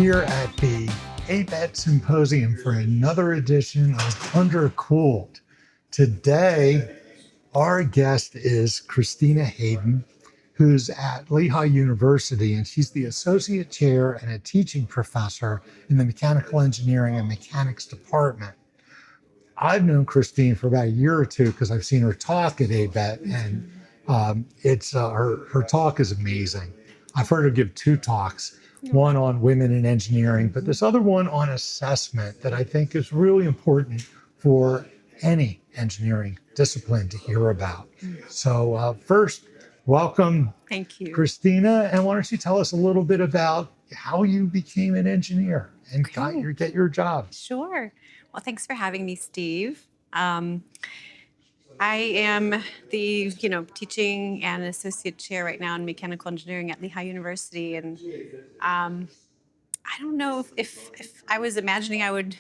here at the ABET Symposium for another edition of Undercooled. Today, our guest is Christina Haden, who's at Lehigh University, and she's the associate chair and a teaching professor in the mechanical engineering and mechanics department. I've known Christine for about a year or two because I've seen her talk at ABET, and her talk is amazing. I've heard her give two talks, one on women in engineering, but this other one on assessment that I think is really important for any engineering discipline to hear about. So first, welcome, Thank you, Christina, and why don't you tell us a little bit about how you became an engineer and get your job? Sure. Well, thanks for having me, Steve. I am the, teaching and associate chair right now in mechanical engineering at Lehigh University, and I don't know if I was imagining I would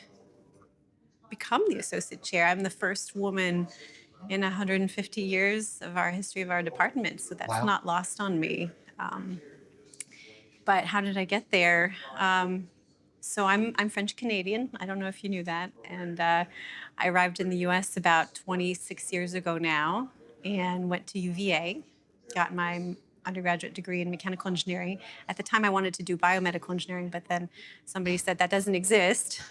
become the associate chair. I'm the first woman in 150 years of our history of our department, so that's Wow. not lost on me. But how did I get there? So I'm French Canadian. I don't know if you knew that. And I arrived in the U.S. about 26 years ago now, and went to UVA, got my undergraduate degree in mechanical engineering. At the time, I wanted to do biomedical engineering, but then somebody said that doesn't exist,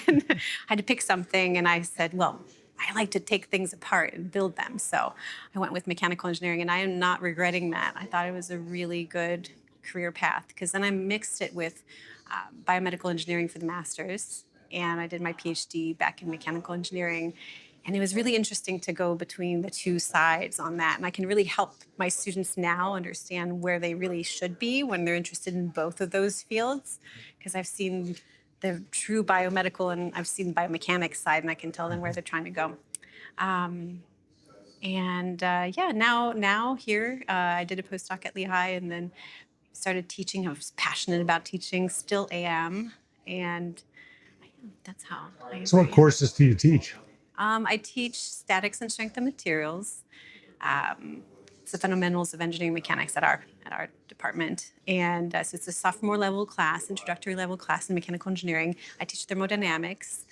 and I had to pick something. And I said, well, I like to take things apart and build them. So I went with mechanical engineering, and I am not regretting that. I thought it was a really good career path, because then I mixed it with biomedical engineering for the master's, and I did my PhD back in mechanical engineering. And it was really interesting to go between the two sides on that. And I can really help my students now understand where they really should be when they're interested in both of those fields, because I've seen the true biomedical and I've seen the biomechanics side, and I can tell them where they're trying to go. Now here, I did a postdoc at Lehigh and then started teaching. I was passionate about teaching, still am, and that's how I. So what courses do you teach? I teach statics and strength of materials. It's the fundamentals of engineering mechanics at our department, and so it's a sophomore level class, introductory level class in mechanical engineering. I teach thermodynamics,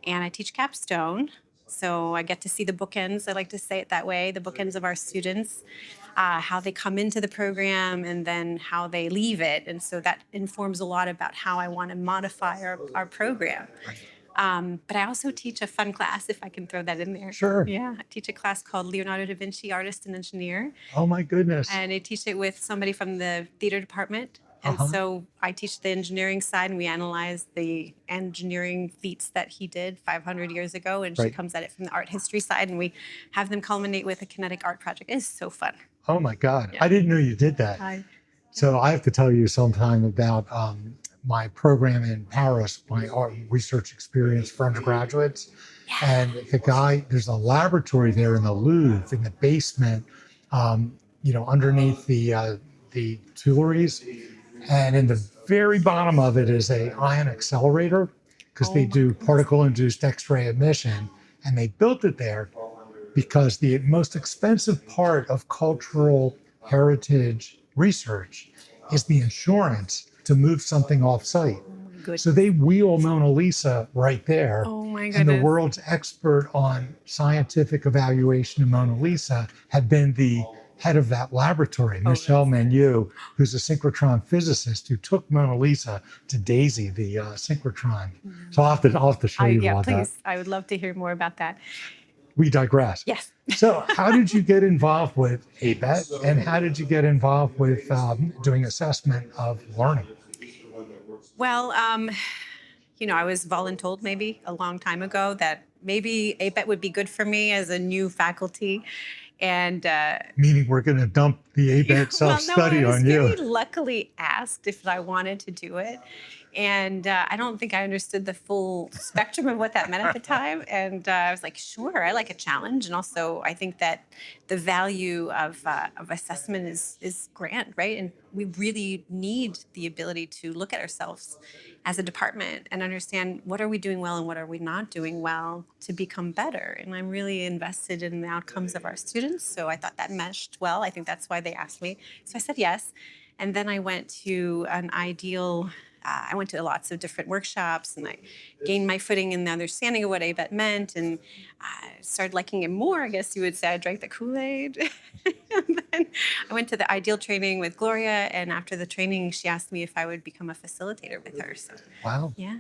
and I teach capstone. So I get to see the bookends. I like to say it that way: the bookends of our students, how they come into the program, and then how they leave it. And so that informs a lot about how I want to modify our program. But I also teach a fun class, if I can throw that in there. Sure. Yeah, I teach a class called Leonardo da Vinci, Artist and Engineer. Oh my goodness. And I teach it with somebody from the theater department. And so I teach the engineering side, and we analyze the engineering feats that he did 500 years ago. And she comes at it from the art history side, and we have them culminate with a kinetic art project. It's so fun. Oh my God. Yeah. I didn't know you did that. So I have to tell you sometime about my program in Paris, my art research experience for undergraduates. Yeah. And there's a laboratory there in the Louvre in the basement, underneath the Tuileries. And in the very bottom of it is a ion accelerator, because they do particle-induced X-ray emission. And they built it there because the most expensive part of cultural heritage research is the insurance to move something off-site. So they wheel Mona Lisa right there. Oh my goodness. And the world's expert on scientific evaluation of Mona Lisa had been the head of that laboratory, Michel Menu, who's a synchrotron physicist who took Mona Lisa to Daisy, the synchrotron. So I'll have to show you all please. that. I would love to hear more about that. We digress. Yes. So how did you get involved with ABET, and how did you get involved with doing assessment of learning? Well, I was voluntold maybe a long time ago that maybe ABET would be good for me as a new faculty. And meaning we're going to dump the ABET self-study on you. I was very luckily asked if I wanted to do it. And I don't think I understood the full spectrum of what that meant at the time. And I was like, sure, I like a challenge. And also, I think that the value of assessment is grand, right? And we really need the ability to look at ourselves as a department and understand what are we doing well and what are we not doing well to become better. And I'm really invested in the outcomes of our students. So I thought that meshed well. I think that's why they asked me. So I said yes. And then I went to an ideal I went to lots of different workshops, and I gained my footing in the understanding of what ABET meant, and I started liking it more, I guess you would say. I drank the Kool-Aid. And then I went to the Ideal training with Gloria, and after the training, she asked me if I would become a facilitator with her. So, Wow. yeah.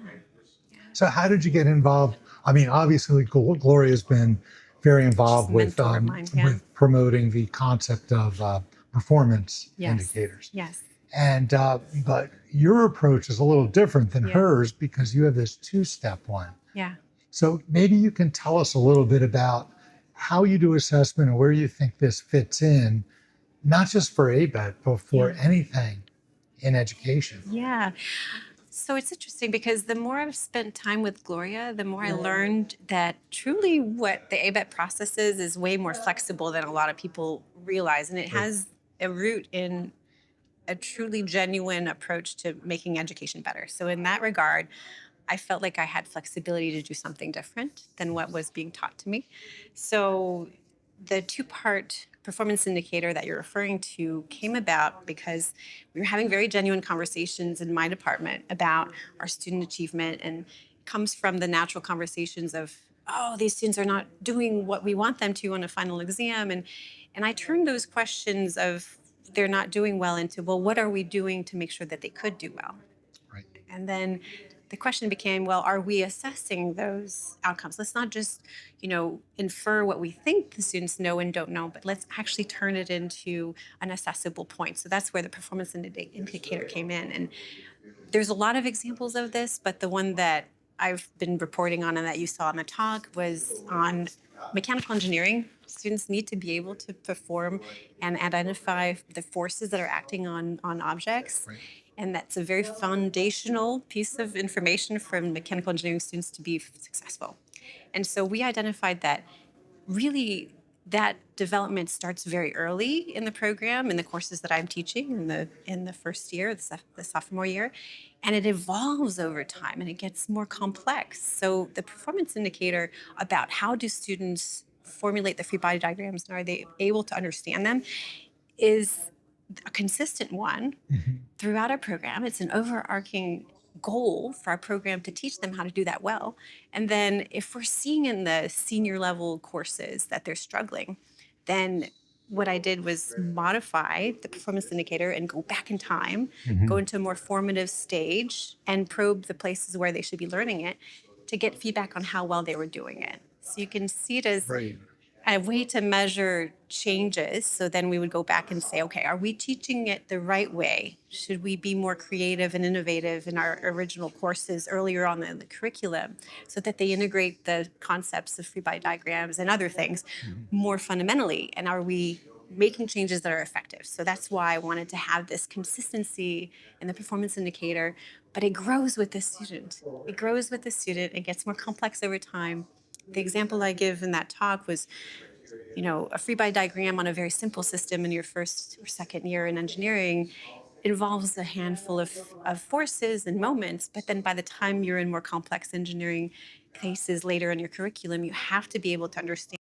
So how did you get involved? I mean, obviously, Gloria's been very She's involved a mentor of mine. Yeah. with promoting the concept of performance Yes. indicators. Yes. And but your approach is a little different than Yeah. hers because you have this two-step one. Yeah. So maybe you can tell us a little bit about how you do assessment and where you think this fits in, not just for ABET, but for Yeah. anything in education. Yeah. So it's interesting because the more I've spent time with Gloria, the more I learned that truly what the ABET process is way more flexible than a lot of people realize. And it Right. has a root in a truly genuine approach to making education better. So in that regard, I felt like I had flexibility to do something different than what was being taught to me. So the two-part performance indicator that you're referring to came about because we were having very genuine conversations in my department about our student achievement, and comes from the natural conversations of, oh, these students are not doing what we want them to on a final exam. And I turned those questions of they're not doing well into, well, what are we doing to make sure that they could do well? Right. And then the question became, well, are we assessing those outcomes? Let's not just, infer what we think the students know and don't know, but let's actually turn it into an assessable point. So that's where the performance indicator came in. And there's a lot of examples of this, but the one that I've been reporting on and that you saw in the talk was on mechanical engineering. Students need to be able to perform and identify the forces that are acting on objects. Right. And that's a very foundational piece of information for mechanical engineering students to be successful. And so we identified that really that development starts very early in the program, in the courses that I'm teaching in the first year, the sophomore year, and it evolves over time and it gets more complex. So the performance indicator about how do students formulate the free body diagrams and are they able to understand them is a consistent one Mhm. throughout our program. It's an overarching goal for our program to teach them how to do that well. And then if we're seeing in the senior level courses that they're struggling, then what I did was modify the performance indicator and go back in time, go Mhm. into a more formative stage and probe the places where they should be learning it to get feedback on how well they were doing it. So you can see it as Right. a way to measure changes. So then we would go back and say, okay, are we teaching it the right way? Should we be more creative and innovative in our original courses earlier on in the curriculum so that they integrate the concepts of free body diagrams and other things Mhm. more fundamentally? And are we making changes that are effective? So that's why I wanted to have this consistency in the performance indicator, but it grows with the student. It grows with the student. It gets more complex over time. The example I give in that talk was, a free body diagram on a very simple system in your first or second year in engineering involves a handful of forces and moments. But then by the time you're in more complex engineering cases later in your curriculum, you have to be able to understand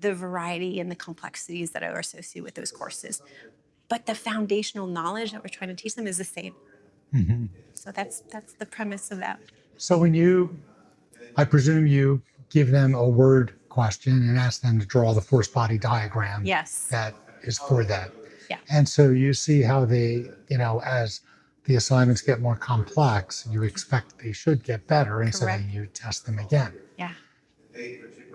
the variety and the complexities that are associated with those courses. But the foundational knowledge that we're trying to teach them is the same. Mhm. So that's the premise of that. So I presume you give them a word question and ask them to draw the force body diagram Yes. that is for that. Yeah. And so you see how as the assignments get more complex, you expect they should get better, and so Correct. then you test them again. Yeah.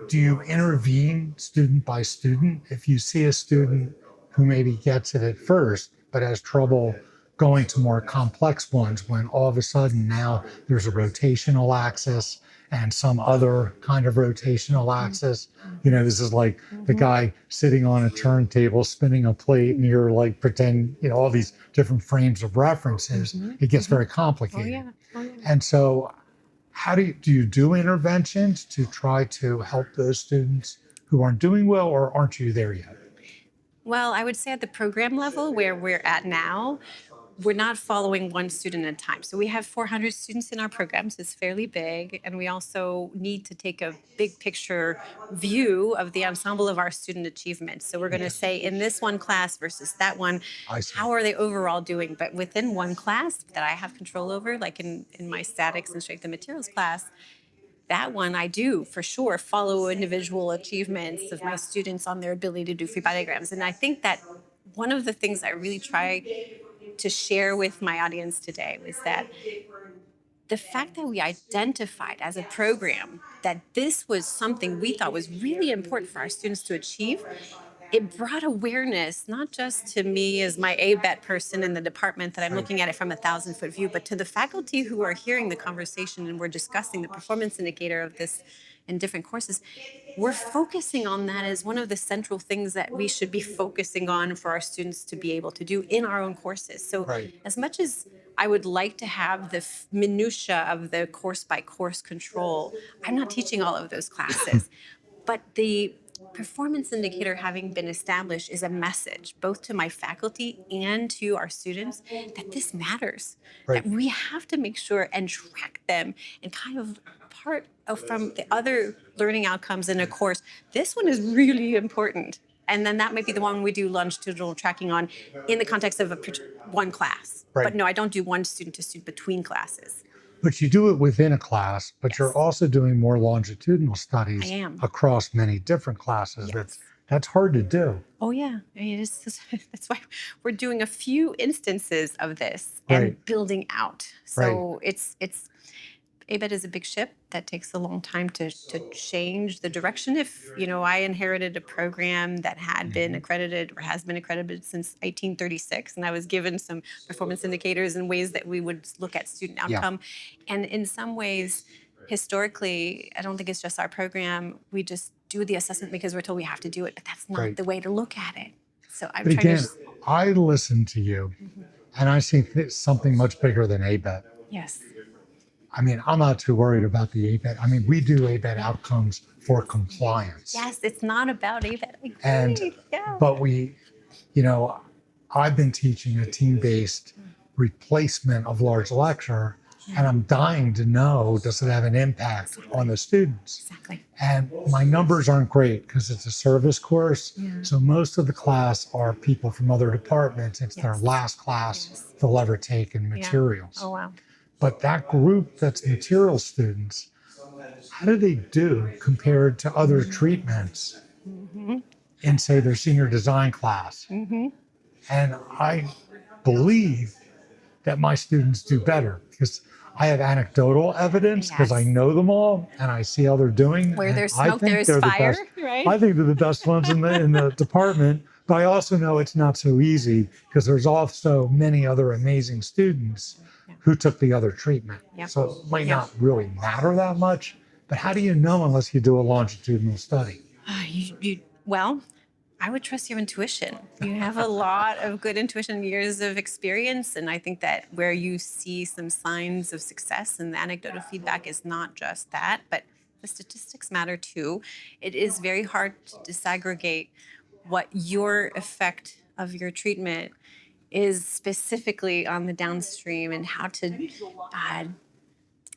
Do you intervene student by student? If you see a student who maybe gets it at first, but has trouble going to more complex ones, when all of a sudden now there's a rotational axis and some other kind of rotational axis. This is like the Mhm. guy sitting on a turntable spinning a plate, and you're like pretend, all these different frames of references. Mhm. It gets very Mhm. Oh complicated. yeah. Oh yeah. And so how do interventions to try to help those students who aren't doing well, or aren't you there yet? Well, I would say at the program level where we're at now, we're not following one student at a time. So we have 400 students in our programs. It's fairly big. And we also need to take a big picture view of the ensemble of our student achievements. So we're going to Yes, say in this one class versus that one, I see. how are they overall doing? But within one class that I have control over, like in my statics and strength and materials class, that one I do for sure follow individual achievements of my students on their ability to do free body diagrams. And I think that one of the things I really try to share with my audience today was that the fact that we identified as a program that this was something we thought was really important for our students to achieve, it brought awareness not just to me as my ABET person in the department that I'm Right. looking at it from a 1,000-foot view, but to the faculty who are hearing the conversation and we're discussing the performance indicator of this in different courses. We're focusing on that as one of the central things that we should be focusing on for our students to be able to do in our own courses. So, Right. as much as I would like to have the minutia of the course by course control, I'm not teaching all of those classes. But the performance indicator having been established is a message both to my faculty and to our students that this matters, Right. that we have to make sure and track them and kind of apart from the other learning outcomes in a course. This one is really important. And then that might be the one we do longitudinal tracking on in the context of one class. But Right. no, I don't do one student to student between classes. But you do it within a class, but you're Yes, also doing more longitudinal I studies am. across many different classes. That's Yes. that's hard to do. Oh yeah, I mean, that's why we're doing a few instances of this Right. and building out. Right. So it's ABET is a big ship that takes a long time to change the direction. If I inherited a program that had been Mhm. accredited or has been accredited since 1836, and I was given some performance indicators and ways that we would look at student Yeah. outcome, and in some ways, historically, I don't think it's just our program. We just do the assessment because we're told we have to do it, but that's not Right. the way to look at it. So I'm But trying to. again, I listen to you and I see something much bigger than ABET. Yes. I mean, I'm not too worried about the ABET. I mean, we do ABET Yeah. outcomes for compliance. Yes, it's not about ABET. I And, agree. Yeah. but you know, I've been teaching a team based replacement of large lecture, and I'm dying to know, does it have an impact on the students? Exactly. And my numbers aren't great because it's a service course. Yeah. So most of the class are people from other departments. It's their Yes. last class Yes. they'll ever take in Yeah. materials. Oh wow. But that group that's material students, how do they do compared to other treatments Mm-hmm. in, say, their senior design class? Mm-hmm. And I believe that my students do better because I have anecdotal evidence because I Yes. know them all and I see how they're doing. Where And there's I smoke, there think is they're the fire, best. right? I think they're the best ones in the department. But I also know it's not so easy because there's also many other amazing students Yeah. who took the other treatment. Yeah. So it might Yeah. not really matter that much. But how do you know unless you do a longitudinal study? Well, I would trust your intuition. You have a lot of good intuition, years of experience, and I think that where you see some signs of success and the anecdotal feedback is not just that, but the statistics matter too. It is very hard to disaggregate what your effect of your treatment is specifically on the downstream and how to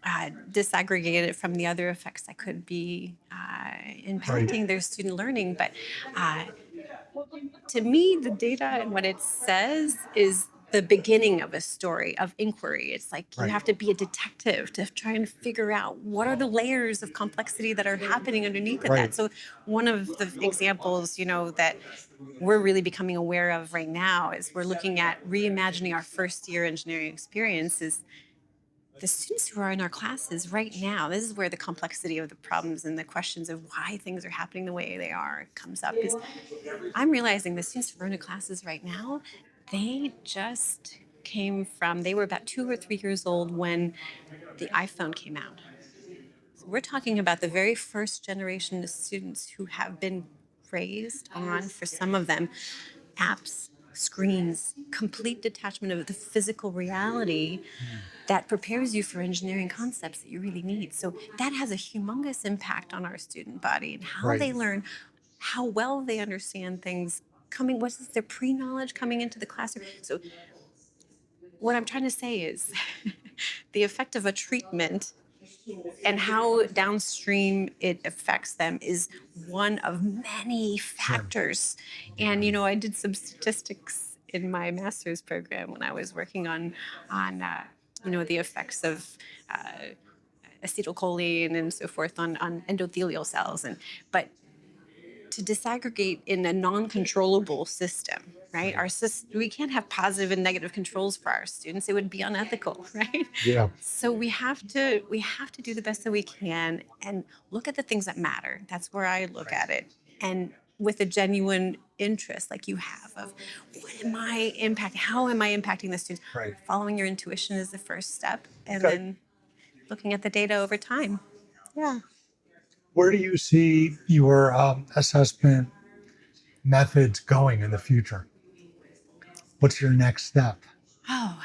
uh, disaggregate it from the other effects that could be impacting their student learning. But uh, to me, the data and what it says is the beginning of a story of inquiry. It's like you Right. have to be a detective to try and figure out what are the layers of complexity that are happening underneath of that. Right. So one of the examples, that we're really becoming aware of right now is we're looking at reimagining our first year engineering experiences. The students who are in our classes right now, this is where the complexity of the problems and the questions of why things are happening the way they are comes up. Is I'm realizing the students who are in the classes right now, they just they were about 2 or 3 years old when the iPhone came out. So we're talking about the very first generation of students who have been raised on, for some of them, apps, screens, complete detachment of the physical reality Mm. that prepares you for engineering concepts that you really need. So that has a humongous impact on our student body and how Right. they learn, how well they understand things what's their pre-knowledge coming into the classroom. So what I'm trying to say is the effect of a treatment and how downstream it affects them is one of many Sure. factors. And I did some statistics in my master's program when I was working on the effects of acetylcholine and so forth on endothelial cells. But to disaggregate in a non-controllable system, right? Our system, we can't have positive and negative controls for our students. It would be unethical, right? Yeah. So we have to do the best that we can and look at the things that matter. That's where I look at it. And with a genuine interest like you have of what am I impacting? How am I impacting the students? Right. Following your intuition is the first step. And Okay. then looking at the data over time. Yeah. Where do you see your assessment methods going in the future? What's your next step? Oh,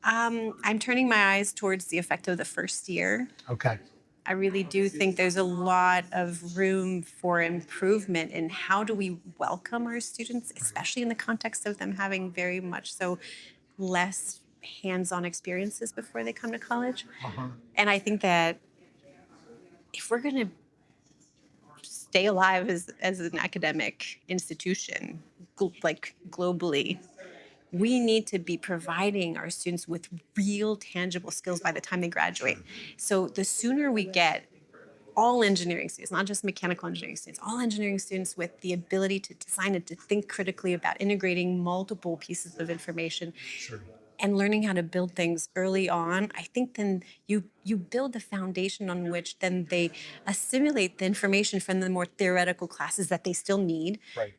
I'm turning my eyes towards the effect of the first year. Okay. I really do think there's a lot of room for improvement in how do we welcome our students, especially in the context of them having very much so less hands-on experiences before they come to college. Uh-huh. And I think that if we're going to stay alive as an academic institution, like globally, we need to be providing our students with real tangible skills by the time they graduate. So the sooner we get all engineering students, not just mechanical engineering students, all engineering students with the ability to design and to think critically about integrating multiple pieces of information Sure. and learning how to build things early on, I think then you build the foundation on which then they assimilate the information from the more theoretical classes that they still need Right.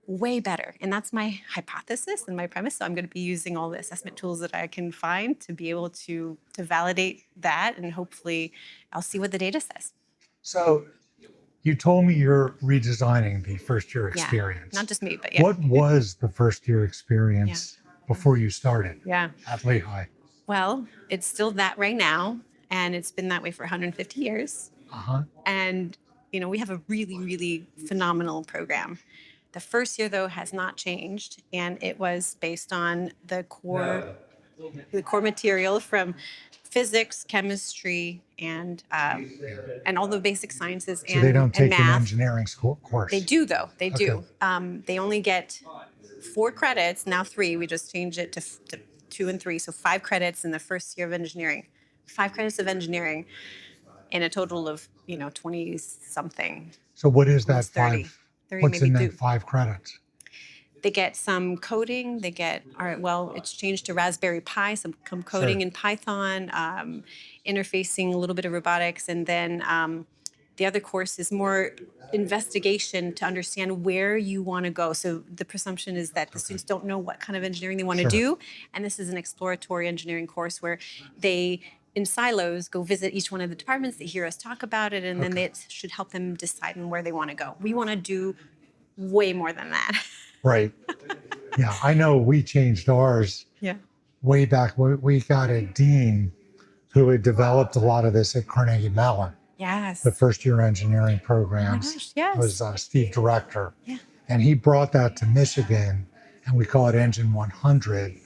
way better. And that's my hypothesis and my premise. So I'm going to be using all the assessment tools that I can find to be able to validate that. And hopefully I'll see what the data says. So you told me you're redesigning the first year Yeah. experience. Not just me, but yeah. What was the first year experience before you started Yeah. at Lehigh? Well, it's still that right now. And it's been that way for 150 years. Uh-huh. And, we have a really, really phenomenal program. The first year, though, has not changed. And it was based on the core material from physics, chemistry, and all the basic sciences So they don't and take an math. engineering school course. They do, though. They Okay. do. They only get 4 credits, now 3. We just changed it to 2 and 3. So 5 credits in the first year of engineering. 5 credits of engineering in a total of, 20 something, So what is that almost 30. 5? 30 What's maybe in that 2. 5 credits? They get some coding. They get, all right, well, it's changed to Raspberry Pi, some coding Sure. in Python, interfacing a little bit of robotics. And then the other course is more investigation to understand where you want to go. So the presumption is that the students don't know what kind of engineering they want to Sure. do. And this is an exploratory engineering course where they, in silos, go visit each one of the departments. They hear us talk about it, and then Okay. it should help them decide on where they want to go. We want to do way more than that. Right. Yeah, I know we changed ours Yeah. way back. We got a dean who had developed a lot of this at Carnegie Mellon. Yes. The first year engineering programs gosh, yes. was Steve Director. Yeah. And he brought that to Michigan, and we call it Engine 100.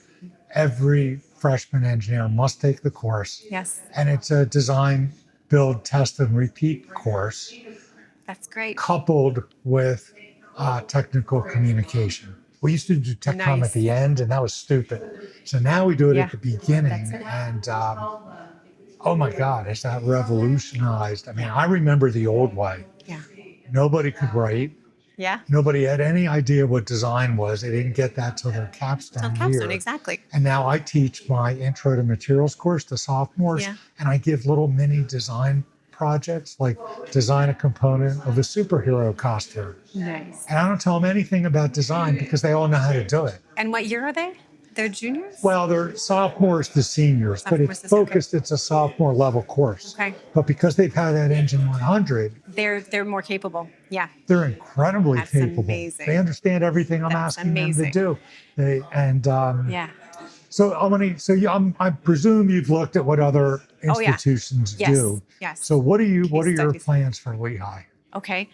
Every freshman engineer must take the course. Yes. And it's a design, build, test, and repeat course That's great. coupled with technical communication. We used to do tech com Nice. at the end, and that was stupid. So now we do it Yeah, at the beginning. that's it. And oh my God, it's that revolutionized. I mean, I remember the old way. Yeah. Nobody could write. Yeah. Nobody had any idea what design was. They didn't get that till their capstone Capstone, year. exactly. And now I teach my intro to materials course to sophomores, Yeah. and I give little mini design projects like design a component of a superhero costume. Nice. And I don't tell them anything about design because they all know how to do it. And what year are they? They're juniors? Well, they're sophomores to seniors, but Sophomores it's to seniors, okay. focused, it's a sophomore level course. Okay. But because they've had that Engine 100, They're more capable. Yeah. they're incredibly That's capable. amazing. They understand everything I'm That's asking amazing. them to do. Yeah. So I presume you've looked at what other Oh, yeah. institutions Yes. do. Yes. So what are your studies. plans for Lehigh? Okay.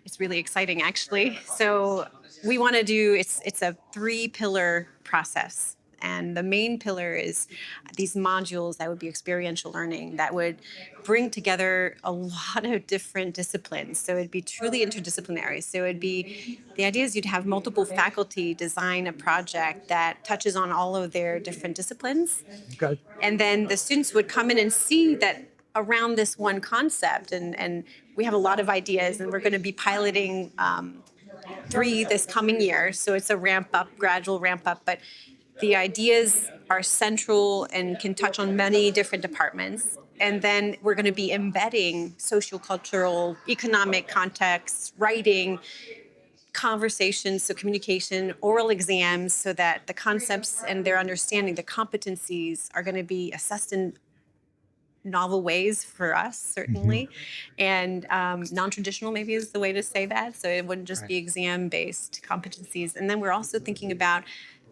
It's really exciting, actually. So we want to do it's a 3-pillar process. And the main pillar is these modules that would be experiential learning that would bring together a lot of different disciplines. So it'd be truly interdisciplinary. So it'd be the idea is you'd have multiple faculty design a project that touches on all of their different disciplines. Okay. And then the students would come in and see that around this one concept. And we have a lot of ideas, and we're going to be piloting 3 this coming year. So it's a ramp up, gradual ramp up. But the ideas are central and can touch on many different departments. And then we're going to be embedding social, cultural, economic contexts, writing, conversations, so communication, oral exams, so that the concepts and their understanding, the competencies are going to be assessed in novel ways for us, certainly, and non-traditional maybe is the way to say that. So it wouldn't just be exam-based competencies. And then we're also thinking about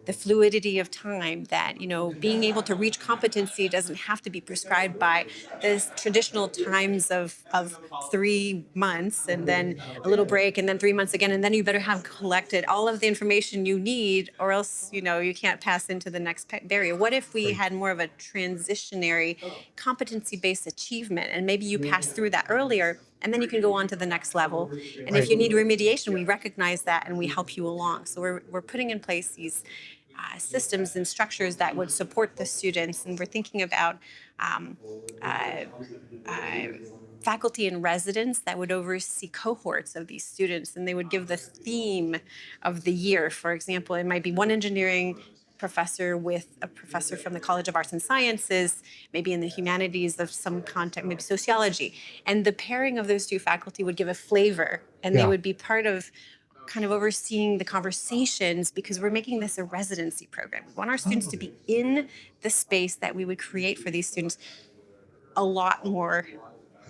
the fluidity of time, that being able to reach competency doesn't have to be prescribed by this traditional times of 3 months and then a little break and then 3 months again, and then you better have collected all of the information you need, or else you can't pass into the next barrier. What if we had more of a transitionary competency-based achievement, and maybe you pass through that earlier and then you can go on to the next level, and if you need remediation, we recognize that and we help you along. So we're putting in place these systems and structures that would support the students. And we're thinking about um, uh, uh, faculty and residents that would oversee cohorts of these students, and they would give the theme of the year. For example, it might be one engineering professor with a professor from the College of Arts and Sciences, maybe in the humanities of some content, maybe sociology. And the pairing of those 2 faculty would give a flavor, and they Yeah. would be part of kind of overseeing the conversations, because we're making this a residency program. We want our students to be in the space that we would create for these students a lot more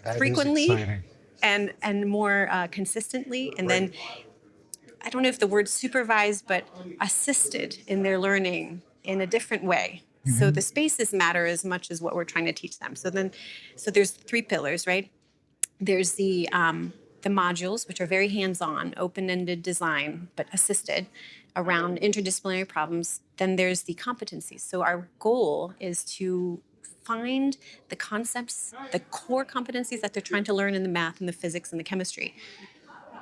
That is frequently exciting. and more consistently. And then I don't know if the word supervised, but assisted in their learning in a different way. So the spaces matter as much as what we're trying to teach them. So there's 3 pillars, right? There's the modules, which are very hands-on, open-ended design, but assisted around interdisciplinary problems. Then there's the competencies. So our goal is to find the concepts, the core competencies that they're trying to learn in the math and the physics and the chemistry,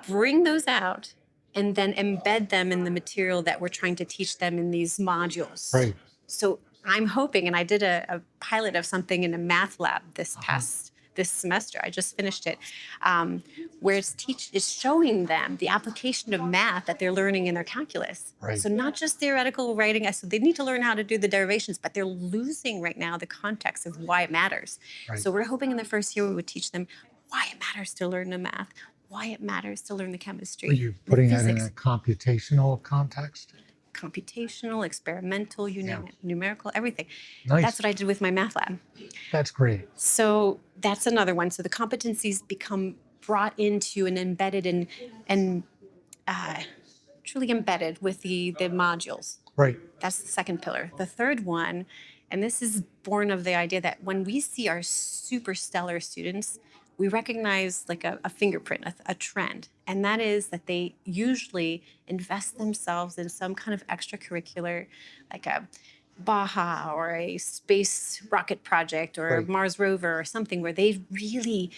bring those out, and then embed them in the material that we're trying to teach them in these modules. Right. So I'm hoping, and I did a pilot of something in a math lab this semester. I just finished it, where it's showing them the application of math that they're learning in their calculus. Right. So not just theoretical writing. So they need to learn how to do the derivations, but they're losing right now the context of why it matters. Right. So we're hoping in the first year we would teach them why it matters to learn the math, why it matters to learn the chemistry. Are you the putting that in physics. a computational context? Computational, experimental, you name it, numerical, everything. Nice. That's what I did with my math lab. That's great. So that's another one. So the competencies become brought into and embedded and truly embedded with the modules. Right. That's the second pillar. The third one, and this is born of the idea that when we see our super stellar students, we recognize like a fingerprint, a trend. And that is that they usually invest themselves in some kind of extracurricular, like a Baja or a space rocket project or Right. Mars rover or something, where they really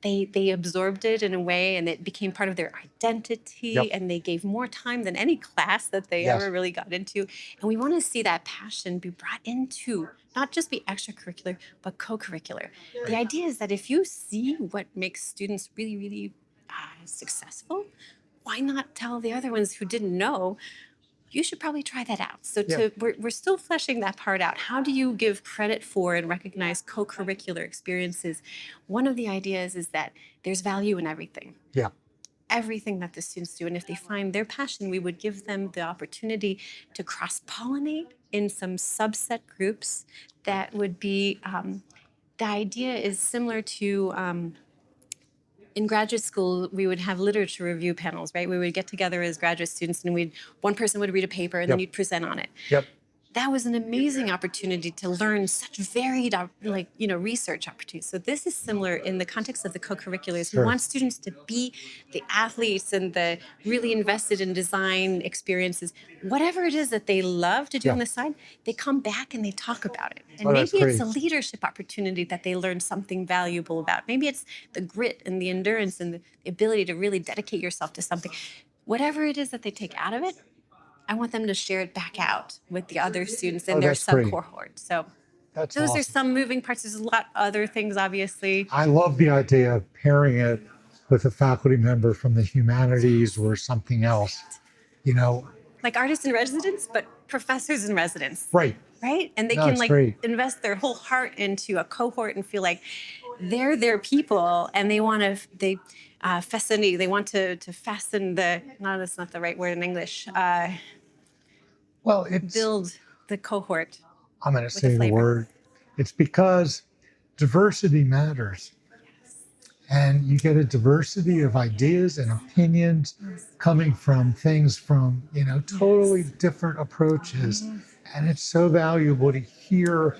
they absorbed it in a way, and it became part of their identity. Yep. And they gave more time than any class that they Yes. ever really got into. And we want to see that passion be brought into not just be extracurricular, but co-curricular. The idea is that if you see what makes students really, really successful, why not tell the other ones who didn't know? You should probably try that out. So Yeah. we're still fleshing that part out. How do you give credit for and recognize co-curricular experiences? One of the ideas is that there's value in everything. Yeah. Everything that the students do. And if they find their passion, we would give them the opportunity to cross-pollinate in some subset groups that would be, the idea is similar to, in graduate school, we would have literature review panels, right? We would get together as graduate students, and one person would read a paper, and then Yep. you'd present on it. Yep. that was an amazing opportunity to learn such varied, research opportunities. So this is similar in the context of the co-curriculars. We Sure. want students to be the athletes and the really invested in design experiences. Whatever it is that they love to do Yeah. on the side, they come back and they talk about it. And Oh, that's maybe it's great. a leadership opportunity that they learn something valuable about. Maybe it's the grit and the endurance and the ability to really dedicate yourself to something. Whatever it is that they take out of it, I want them to share it back out with the other students in Oh, their that's great. sub-cohort. So That's those are awesome. some moving parts. There's a lot other things, obviously. I love the idea of pairing it with a faculty member from the humanities or something else. You know, Like artists in residence, but professors in residence, right. right? And they No, can it's great. invest their whole heart into a cohort and feel like they're their people, and they want to fascinate. They want to fasten the. No, that's not the right word in English. Well, it's, Build the cohort I'm going to with a say the flavor. word, it's because diversity matters. And you get a diversity of ideas and opinions coming from things from, totally different approaches. And it's so valuable to hear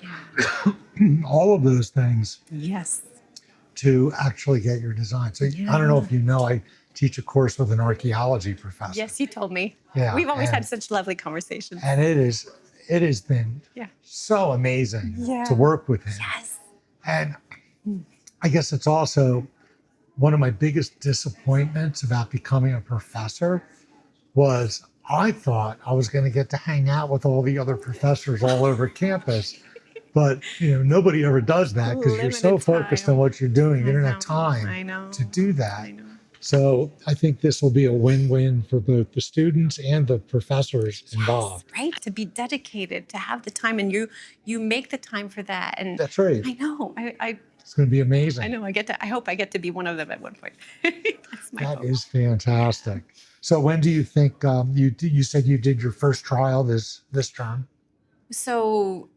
all of those things Yes. to actually get your design. So I don't know if you know, I teach a course with an archaeology professor. Yes, you told me. Yeah, We've always and- had such lovely conversations. And it has been Yeah. so amazing Yeah. to work with him. Yes. And I guess it's also one of my biggest disappointments about becoming a professor was I thought I was going to get to hang out with all the other professors all over campus. But nobody ever does that because you're so Limited focused on time. what you're doing. You I don't know. have time I know. to do that. I know. So I think this will be a win-win for both the students and the professors involved. Right? To be dedicated, to have the time, and you make the time for that. And That's right. I know. It's going to be amazing. I know. I hope I get to be one of them at one point. That's my That hope. is fantastic. So when do you think you said you did your first trial this term? So,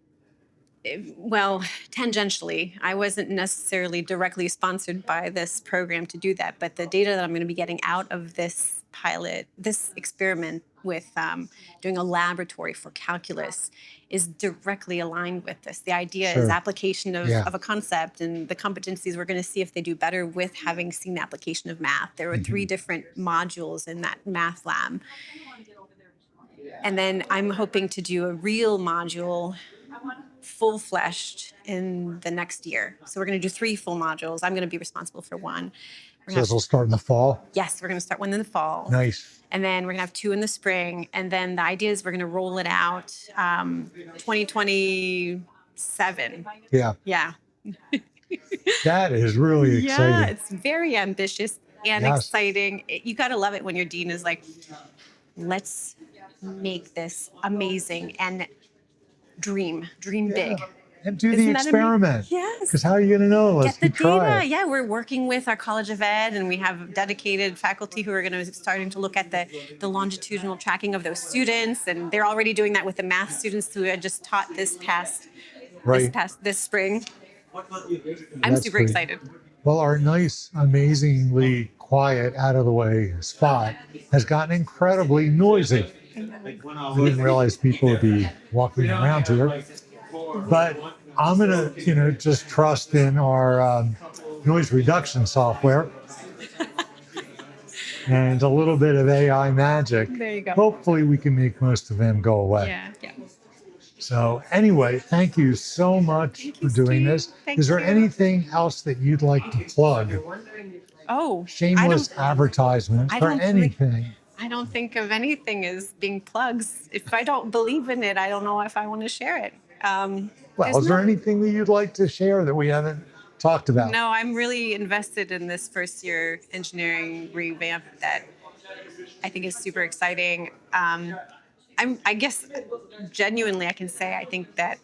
well, tangentially, I wasn't necessarily directly sponsored by this program to do that, but the data that I'm going to be getting out of this this experiment with doing a laboratory for calculus is directly aligned with this. The idea is Sure. application Yeah. of a concept, and the competencies we're going to see if they do better with having seen the application of math. There were 3 different modules in that math lab. And then I'm hoping to do a real module full-fleshed in the next year. So we're going to do 3 full modules. I'm going to be responsible for one. So this will start in the fall? Yes, we're going to start one in the fall. Nice. And then we're going to have 2 in the spring. And then the idea is we're going to roll it out 2027. Yeah. Yeah. That is really Yeah, exciting. it's very ambitious and Yes. exciting. You got to love it when your dean is like, let's make this amazing and dream big. And do the Isn't that amazing? experiment. Yes. Because how are you going to know unless Get the you try data. it? Yeah, we're working with our College of Ed, and we have dedicated faculty who are going to starting to look at the longitudinal tracking of those students, and they're already doing that with the math students who had just taught this Right. spring. I'm That's super great. excited. Well, our nice, amazingly quiet, out of the way spot has gotten incredibly noisy. We didn't realize people would be walking around here. But I'm going to, just trust in our noise reduction software and a little bit of AI magic. There you go. Hopefully we can make most of them go away. Yeah. So anyway, thank you so much for doing Steve. this. Thank Is there you. anything else that you'd like to plug? Oh, Shameless advertisements I or don't anything? I don't think of anything as being plugs. If I don't believe in it, I don't know if I want to share it. Well, There's is there no- anything that you'd like to share that we haven't talked about? No, I'm really invested in this first year engineering revamp that I think is super exciting. I guess genuinely I can say I think that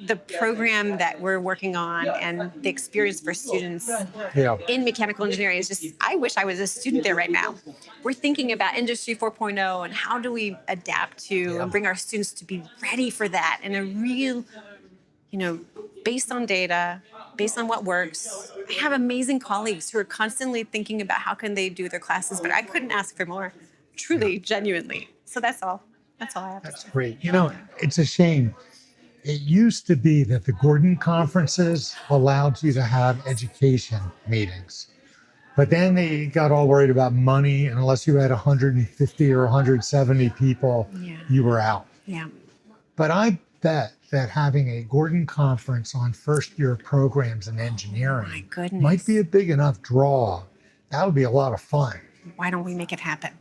the program that we're working on and the experience for students Yeah. in mechanical engineering is just, I wish I was a student there right now. We're thinking about Industry 4.0 and how do we adapt to and bring our students to be ready for that in a real, based on data, based on what works. I have amazing colleagues who are constantly thinking about how can they do their classes, but I couldn't ask for more, truly, genuinely. So that's all. That's all I have to That's say. great. It's a shame. It used to be that the Gordon conferences allowed you to have education meetings. But then they got all worried about money, and unless you had 150 or 170 people, Yeah. you were out. Yeah. But I bet that having a Gordon conference on first year programs in engineering My might be goodness. a big enough draw. That would be a lot of fun. Why don't we make it happen?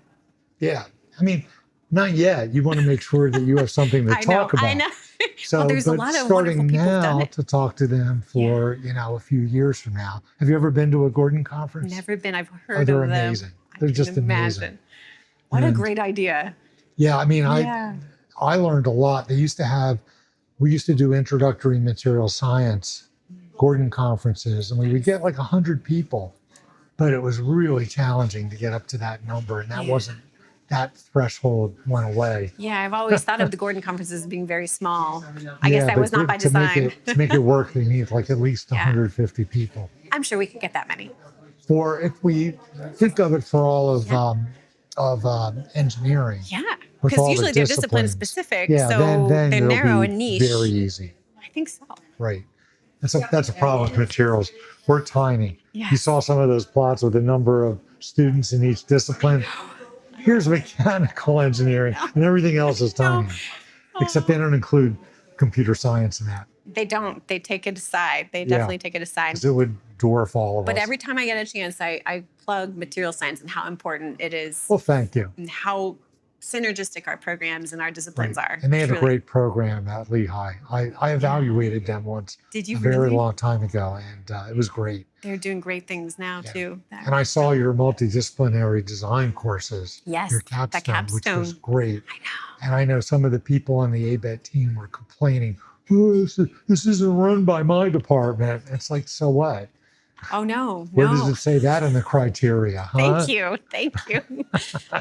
Yeah. I mean, not yet. You want to make sure that you have something to I know. talk I about. know. Well, So, there's a but lot of wonderful starting people who've done now it. to talk to them Yeah. for, a few years from now. Have you ever been to a Gordon conference? Never been. I've Oh, heard they're of them. amazing. I They're can just amazing. imagine. What a And great idea. yeah, I mean, Yeah. I learned a lot. We used to do introductory material science Gordon conferences, and we would get like 100 people, but it was really challenging to get up to that number. And Yeah. that threshold went away. Yeah. I've always thought of the Gordon conferences as being very small. I guess Yeah, that but was not by to make design. it work, they need like at least Yeah. 150 people. I'm sure we could get that many. For if we think of it for all of Yeah. engineering, Yeah. with Because all the usually they're discipline disciplines, specific. yeah, So then they're they'll narrow be and niche. very easy. I think so. Right. That's a problem with materials. We're tiny. You Yes. saw some of those plots with the number of students in each discipline. Here's mechanical engineering, and everything else is No. tiny, except they don't include computer science in that. They don't. They take it aside. They Yeah, definitely take it aside. because it would dwarf all of But us. every time I get a chance, I plug material science and how important it is Well, thank you. and how synergistic our programs and our disciplines Right. are. And they have a Truly. great program at Lehigh. I evaluated them once Did you a very really? long time ago, and it was great. They're doing great things now Yeah. too. And I saw your multidisciplinary design courses, Yes, your the capstone, which was capstone. great. I know. And I know some of the people on the ABET team were complaining, oh, this isn't run by my department. It's like, so what? Oh no, Where does no. it say that in the criteria, huh? Thank you. Thank you.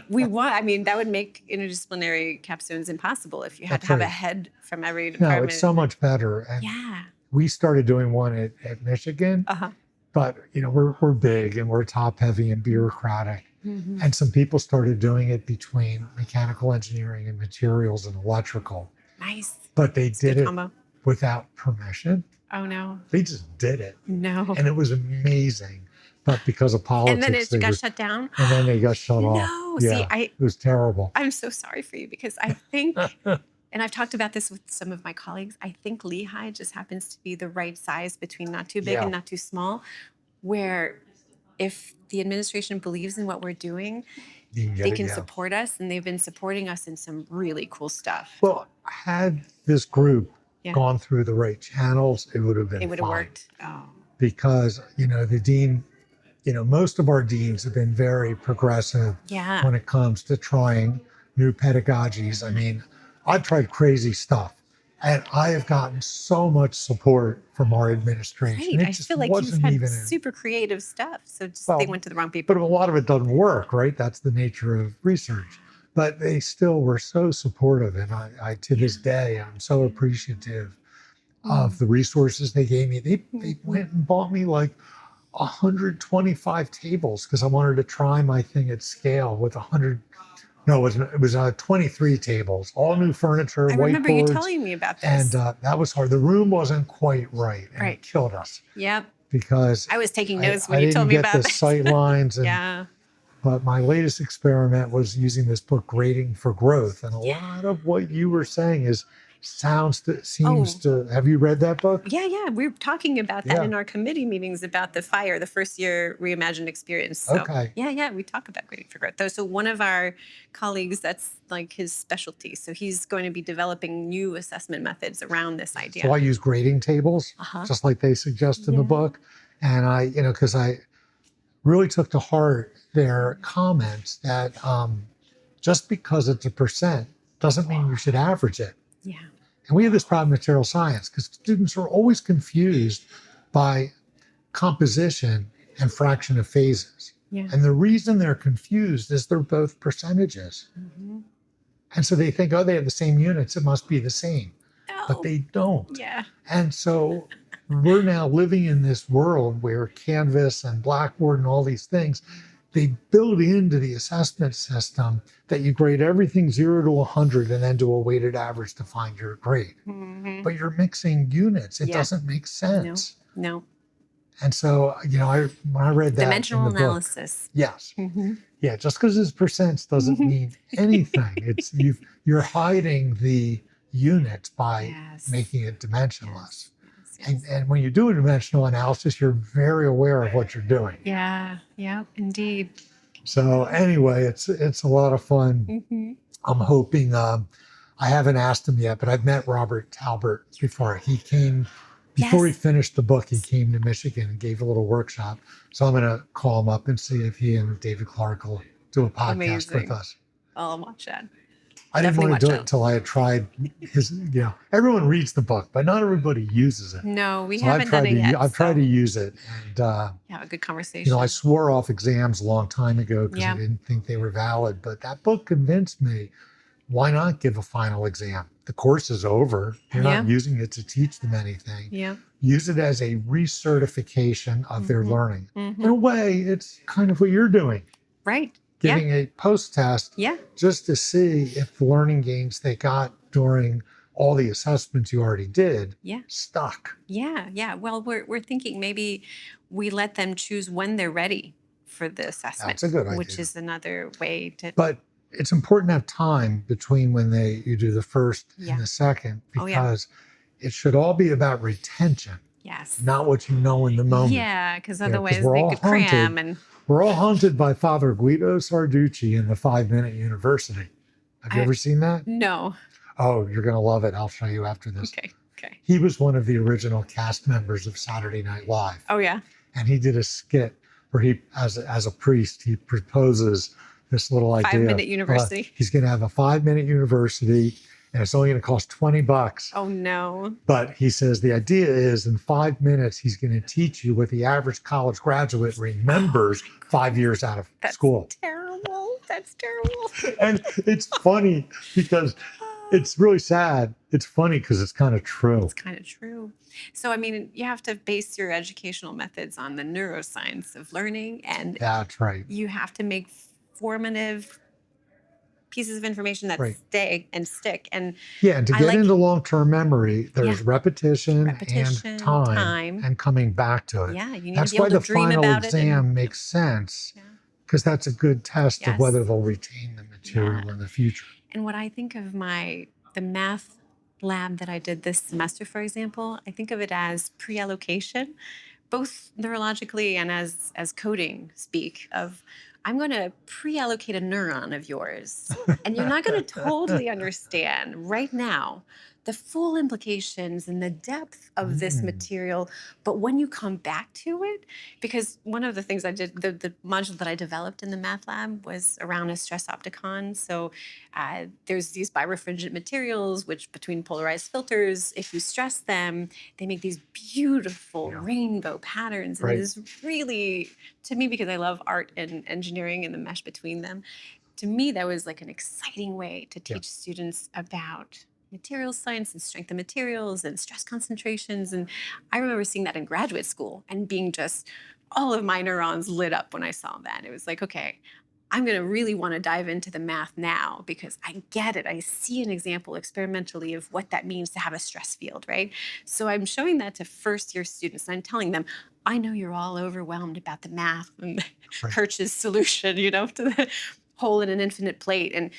We want, I mean, that would make interdisciplinary capstones impossible if you had That's to have a right. head from every No, department. it's so much better. And Yeah. we started doing one at Michigan, Uh-huh. but we're big and we're top heavy and bureaucratic. Mhm. And some people started doing it between mechanical engineering and materials and electrical, Nice. but they It's a did good it combo. without permission. Oh no. They just did it, No. and it was amazing. But because of And then politics, it got shut down. and then they got shut off. No. Yeah, See, it was terrible. I'm so sorry for you because I think, and I've talked about this with some of my colleagues, I think Lehigh just happens to be the right size between not too big Yeah. and not too small, where if the administration believes in what we're doing, You can get they it, can yeah. support us, and they've been supporting us in some really cool stuff. Well, had this group Yeah. gone through the right channels, it would have been It would have fine. worked. Oh, Because the dean, most of our deans have been very progressive yeah. when it comes to trying new pedagogies. I mean, I've tried crazy stuff, and I have gotten so much support from our administration. Great. It I just feel like you've wasn't had even super creative stuff. So just Well, they went to the wrong people. but a lot of it doesn't work, right? That's the nature of research. But they still were so supportive, and I to this day, I'm so appreciative of the resources they gave me. They went and bought me like 125 tables because I wanted to try my thing at scale with 100. No, it was 23 tables, all new furniture, I remember you whiteboards, telling me about and this. that was hard. The room wasn't quite right, and Right. it killed us Yep. because I was taking I, notes I when you didn't told me get about the this. sight lines. And, Yeah. But my latest experiment was using this book, Grading for Growth, and a lot of what you were saying seems to. Have you read that book? Yeah. We were talking about that Yeah. in our committee meetings about the FIRE, the first year reimagined experience. So, Okay. Yeah. We talk about grading for growth. So one of our colleagues, that's like his specialty. So he's going to be developing new assessment methods around this idea. So I use grading tables, Uh-huh. just like they suggest in the Yeah. book, and because I really took to heart their comments that just because it's a percent doesn't mean you should average it. Yeah. And we have this problem in material science because students are always confused by composition and fraction of phases. Yeah. And the reason they're confused is they're both percentages. Mm-hmm. And so they think, oh, they have the same units, it must be the same. No. But they don't. Yeah. And so we're now living in this world where Canvas and Blackboard and all these things they build into the assessment system that you grade everything 0 to 100 and then do a weighted average to find your grade. Hmm. But you're mixing units. It Yeah. doesn't make No, sense. no. And so, when I read that in Dimensional the book, analysis. yes, Hmm. yeah, just because it's percents doesn't mean anything. It's you're hiding the units by Yes. making it dimensionless. Yes. Yes. And when you do a dimensional analysis, you're very aware of what you're doing. Yeah. Yeah. Indeed. So anyway, it's a lot of fun. Hmm. I'm hoping. I haven't asked him yet, but I've met Robert Talbert before. He came before he Yes. finished the book. He came to Michigan and gave a little workshop. So I'm going to call him up and see if he and David Clark will do a podcast with Amazing. us. I'll watch that. I didn't Definitely want to do watch it it. until I had tried his. Everyone reads the book, but not everybody uses it. No, we So haven't done it yet. I've tried to use it, and have a good conversation. I swore off exams a long time ago because Yeah. I didn't think they were valid. But that book convinced me. Why not give a final exam? The course is over. You're not using it to teach them anything. Yeah. Use it as a recertification of their learning. Mm-hmm. In a way, it's kind of what you're doing. Right. Giving a post-test Yeah. just to see if the learning gains they got during all the assessments you already did stuck. Yeah. Yeah. Well, we're thinking maybe we let them choose when they're ready for the assessment. That's a good idea. Which is another way to. But it's important to have time between when you do the first and the second, because it should all be about retention. Yes. Not what you know in the moment. Yeah, because otherwise they all could cram and. We're all haunted by Father Guido Sarducci in the 5-Minute University. Have you ever seen that? No. Oh, you're going to love it. I'll show you after this. Okay. He was one of the original cast members of Saturday Night Live. Oh, yeah. And he did a skit where he, as a priest, he proposes this little idea. 5-minute university. He's going to have a 5-minute university, and it's only going to cost $20. Oh, no. But he says the idea is in 5 minutes, he's going to teach you what the average college graduate remembers 5 years out of school. Terrible. That's terrible. And it's funny because it's really sad. It's funny because it's kind of true. It's kind of true. So, I mean, you have to base your educational methods on the neuroscience of learning. And that's right. You have to make formative pieces of information that stay and stick. And and to get into long-term memory, there's repetition and time and coming back to it. Yeah, you need that's to be able why to the dream final about exam makes sense, because that's a good test of whether they'll retain the material in the future. And what I think of the math lab that I did this semester, for example, I think of it as pre-allocation, both neurologically and as coding speak of, I'm going to pre-allocate a neuron of yours, and you're not going to totally understand right now the full implications and the depth of this material. But when you come back to it, because one of the things I did, the module that I developed in the math lab was around a stress opticon. So there's these birefringent materials, which between polarized filters, if you stress them, they make these beautiful rainbow patterns. And it is really, to me, because I love art and engineering and the mesh between them, to me, that was like an exciting way to teach students about materials science and strength of materials and stress concentrations. And I remember seeing that in graduate school and being just, all of my neurons lit up when I saw that. It was like, okay, I'm going to really want to dive into the math now because I get it. I see an example experimentally of what that means to have a stress field, right? So I'm showing that to first-year students, and I'm telling them, I know you're all overwhelmed about the math and Kirch's solution, to the hole in an infinite plate. And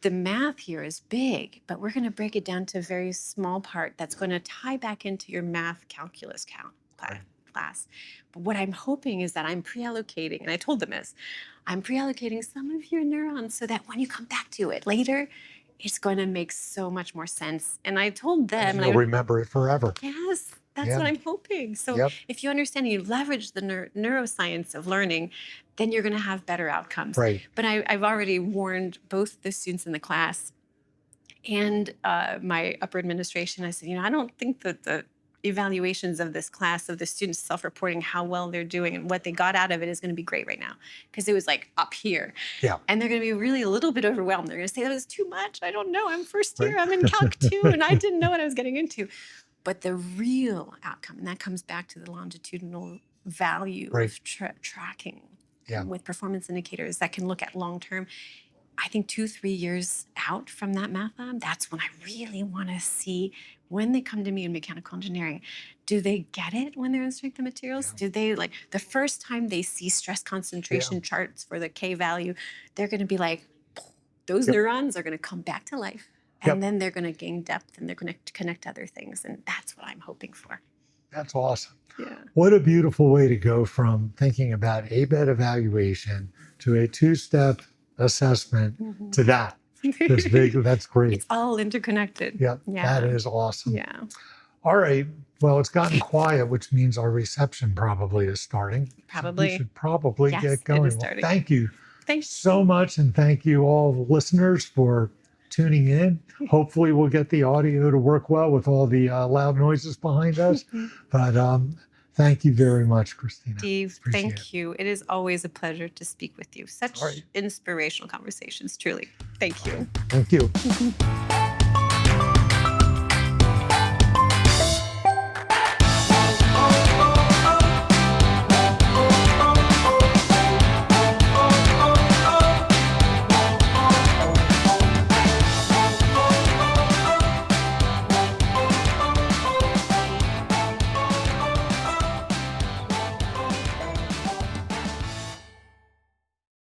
the math here is big, but we're going to break it down to a very small part that's going to tie back into your math calculus class. But what I'm hoping is that I'm pre-allocating, and I told them this, I'm pre-allocating some of your neurons so that when you come back to it later, it's going to make so much more sense. And I told them, and you'll remember it forever. Yes, that's what I'm hoping. So if you understand and you leverage the neuroscience of learning, then you're going to have better outcomes. Right. But I've already warned both the students in the class and my upper administration. I said, I don't think that the evaluations of this class, of the students self-reporting how well they're doing and what they got out of it is going to be great right now, because it was like up here. Yeah. And they're going to be really a little bit overwhelmed. They're going to say, that was too much. I don't know. I'm first year. I'm in Calc 2 and I didn't know what I was getting into. But the real outcome, and that comes back to the longitudinal value of tracking Yeah. with performance indicators that can look at long term. I think 2-3 years out from that math lab, that's when I really want to see when they come to me in mechanical engineering. Do they get it when they're in strength of materials? Yeah. Do they, like, the first time they see stress concentration charts for the K value, they're going to be like, those Yep. neurons are going to come back to life. Yep. And then they're going to gain depth and they're going to connect other things. And that's what I'm hoping for. That's awesome. Yeah. What a beautiful way to go from thinking about ABET evaluation to a two-step assessment to that. That's big. That's great. It's all interconnected. Yeah, Yeah. that is awesome. Yeah. All right. Well, it's gotten quiet, which means our reception probably is starting. Probably. So we should probably Yes, get it going. is Well, starting. thank you Thanks. so much. And thank you all the listeners for tuning in. Hopefully we'll get the audio to work well with all the loud noises behind us. But thank you very much, Christina. Steve, Appreciate thank you. It is always a pleasure to speak with you. Such All right. inspirational conversations, truly. Thank you. Thank you.